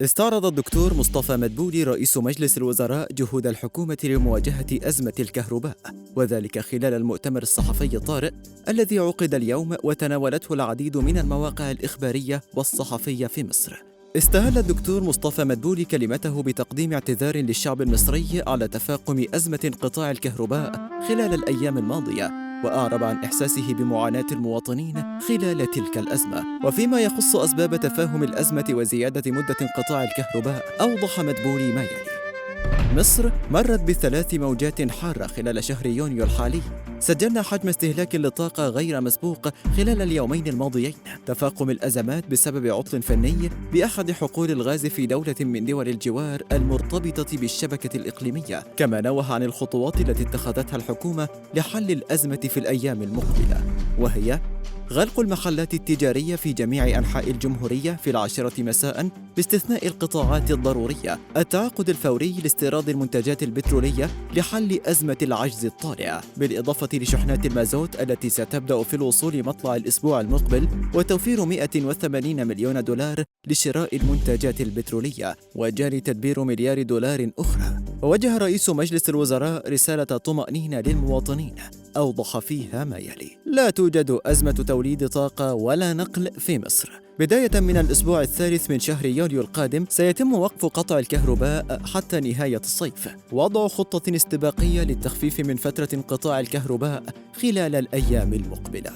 استعرض الدكتور مصطفى مدبولي رئيس مجلس الوزراء جهود الحكومة لمواجهة أزمة الكهرباء، وذلك خلال المؤتمر الصحفي الطارئ الذي عقد اليوم وتناولته العديد من المواقع الإخبارية والصحفية في مصر. استهل الدكتور مصطفى مدبولي كلمته بتقديم اعتذار للشعب المصري على تفاقم أزمة انقطاع الكهرباء خلال الأيام الماضية، وأعرب عن إحساسه بمعاناة المواطنين خلال تلك الأزمة. وفيما يخص أسباب تفاهم الأزمة وزيادة مدة انقطاع الكهرباء، أوضح مدبولي ما يلي: مصر مرت بثلاث موجات حارة خلال شهر يونيو الحالي. سجلنا حجم استهلاك للطاقة غير مسبوق خلال اليومين الماضيين. تفاقم الأزمات بسبب عطل فني بأحد حقول الغاز في دولة من دول الجوار المرتبطة بالشبكة الإقليمية. كما نوه عن الخطوات التي اتخذتها الحكومة لحل الأزمة في الأيام المقبلة، وهي غلق المحلات التجارية في جميع أنحاء الجمهورية في 10 مساء باستثناء القطاعات الضرورية، التعاقد الفوري لاستيراد المنتجات البترولية لحل أزمة العجز الطارئ، بالإضافة لشحنات المازوت التي ستبدأ في الوصول مطلع الأسبوع المقبل، وتوفير 180 مليون دولار لشراء المنتجات البترولية، وجاري تدبير مليار دولار أخرى. ووجه رئيس مجلس الوزراء رسالة طمأنينة للمواطنين، أوضح فيها ما يلي: لا توجد أزمة توليد طاقة ولا نقل في مصر. بداية من الأسبوع الثالث من شهر يوليو القادم سيتم وقف قطع الكهرباء حتى نهاية الصيف، وضع خطة استباقية للتخفيف من فترة انقطاع الكهرباء خلال الأيام المقبلة.